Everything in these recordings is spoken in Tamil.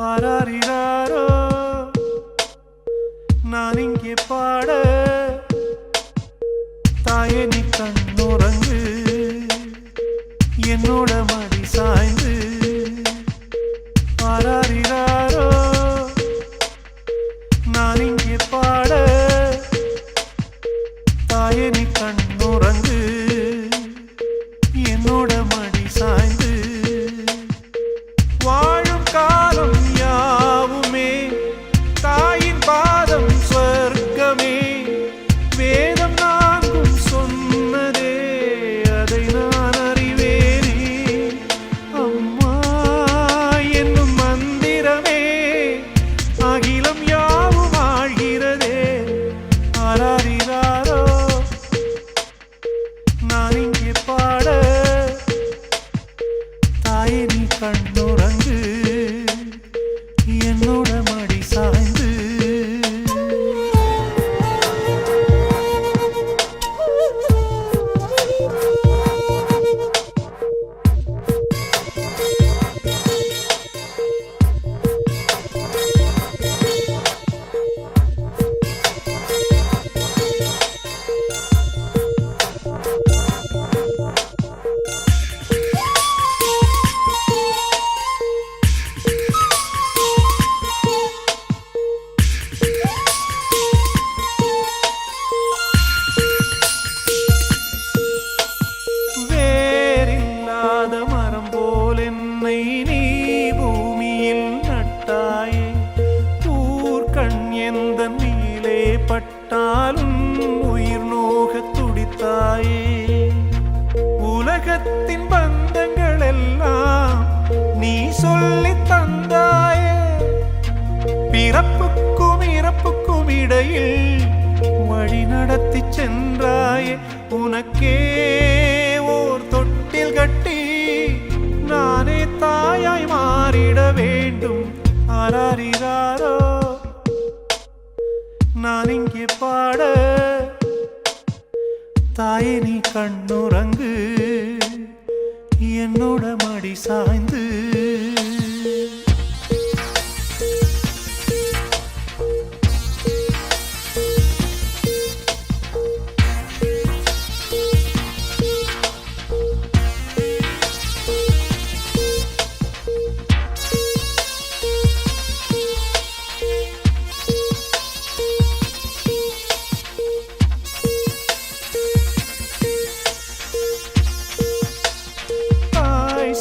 ஆராரிராரோ நான் இங்கே பாட தாயே நீ கண்ணுறங்கு என்னோட மடி சாய்ந்து ஆராரிராரோ நான் இங்கே பாட தாயே நீ கண்ணுறங்கு என்னோட மடி சாய்ந்து வாழும் காலம் யாவுமே தாயின் பாதம் சொர்க்கமே வேதம் நான்கும் சொன்னதே அதை நான் அறிவேனே அம்மா என்னும் மந்திரமே அகிலம் யாவும் ஆழ்கிறதே ஆராரிராரோ நான் இங்கே பாட தாயே நீ கண்ணுறங்கு என்னோட மடி சாய்ந்து மரம் போல் என்னை நீ பூமியில் நட்டாயே ஊர்கண் எந்த நீலே பட்டாலும் உயிர் நோக துடித்தாயே உலகத்தின் பந்தங்கள் எல்லாம் நீ சொல்லி தந்தாயே பிறப்புக்கும் இறப்புக்கும் இடையில் வழி நடத்தி சென்றாயே உனக்கே ஓர் தொட்டில் கட்டி நானே தாயாய் மாறிட வேண்டும் ஆராரிராரோ நான் இங்கே பாட தாயே நீ கண்ணுறங்கு என்னோட மடி சாய்ந்து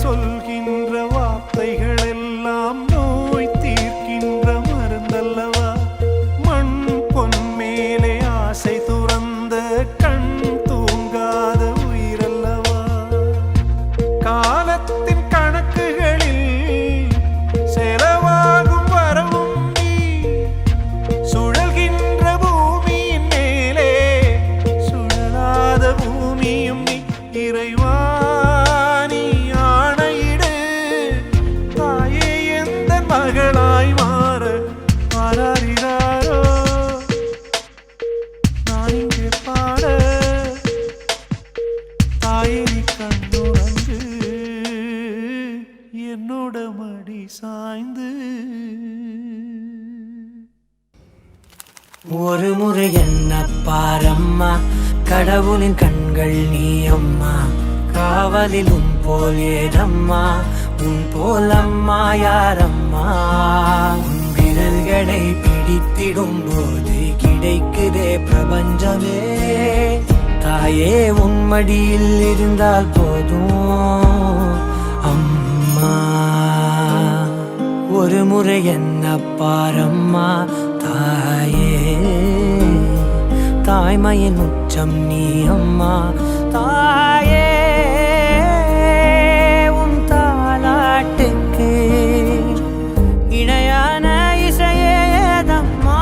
சொல்கின்ற வார்த்தைகள் எல்லாம் நோய் தீர்க்கின்ற மருந்தல்லவா மண் பொன் மேலே ஆசை துறந்த கண் தூங்காத உயிரல்லவா காலத்தின் கணக்குகளில் செலவாகும் வரவும் நீ சுழல்கின்ற பூமியின் மேலே சுழலாத பூமியும் நீ இறைவா மகளாய் மாற ஆராரிராரோ நான் இங்கே பாட தாயே நீ கண்ணுறங்கு என்னோட மடி சாய்ந்து ஒரு முறை என்ன பாரம்மா கடவுளின் கண்கள் நீ அம்மா காவலிலும் போல் ஏதம்மா உன் போல் அம்மா யாரம்மா உன் விரல்களை பிடித்திடும் போது கிடைக்குதே பிரபஞ்சமே தாயே உன் மடியில் இருந்தால் போதும் அம்மா ஒரு முறை என்ன பாரம்மா தாயே தாய்மையின் உச்சம் நீ அம்மா தாயே இணையான இசையேதம்மா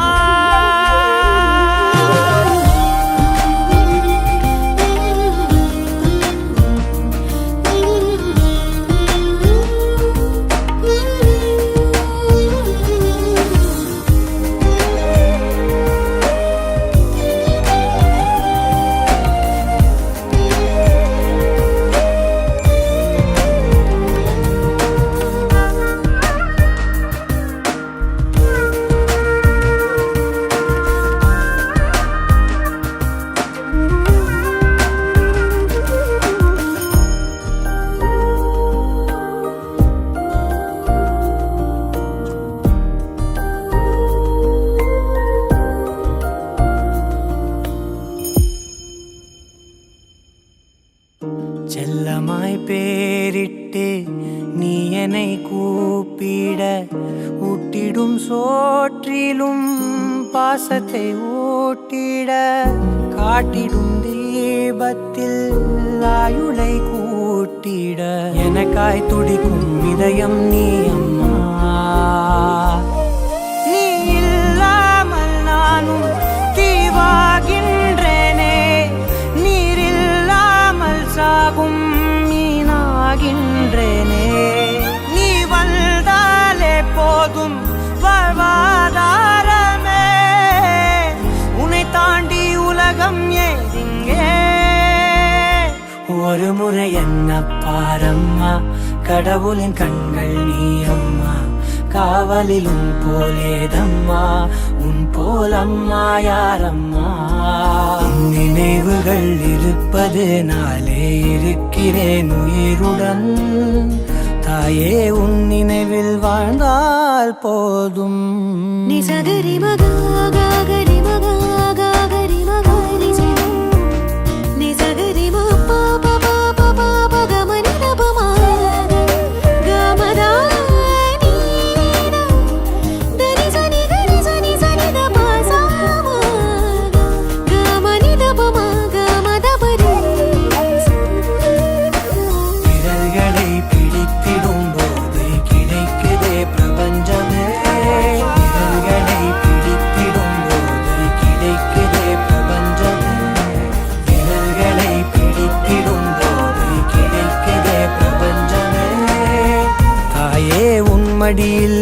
செல்லமாய் பேரிட்டு நீ என்னை கூப்பிட ஊட்டிடும் சோற்றிலும் பாசத்தை ஊட்டிட காட்டிடும் தீபத்தில் ஆயுளை கூட்டிட எனக்காய் துடிக்கும் இதயம் நீ அம்மா. நீ இல்லாமல் நானும் தீவாகின்றேனே, நீரில்லாமல் சாகும் மீனாகின்றேனே. நீ வந்தாலே போதும் வாழ்வாதாரமே, உன்னை தாண்டி உலகம் ஏதிங்கே. ஒரு முறை என்ன பாரம்மா, கடவுளின் கண்கள் நீ அம்மா. காவலிலும் போலேதம்மா, உன் போலம்மா யாரம்மா. நினைவுகள் இருப்பது நாளே இருக்கிறேன் உயிருடன். தாயே உன் நினைவில் வாழ்ந்தால் போதும். நீ சகரி மகா கரி மகா கரி மகா நீ சகரி மா பா பா பா பா பா பா கமனி தபமா கமதா நீ தரி சனி தபா சாமா கமனி தபமா கமதபரி. விரல்களை பிடித்திடும் போது கிடைக்குதே பிரபஞ்சமே. விரல்களை பிடித்திடும் போது கிடைக்குதே பிரபஞ்சமே. விரல்களை பிடித்திடும் போது கிடைக்குதே பிரபஞ்சமே. தாயே உன் மடியில்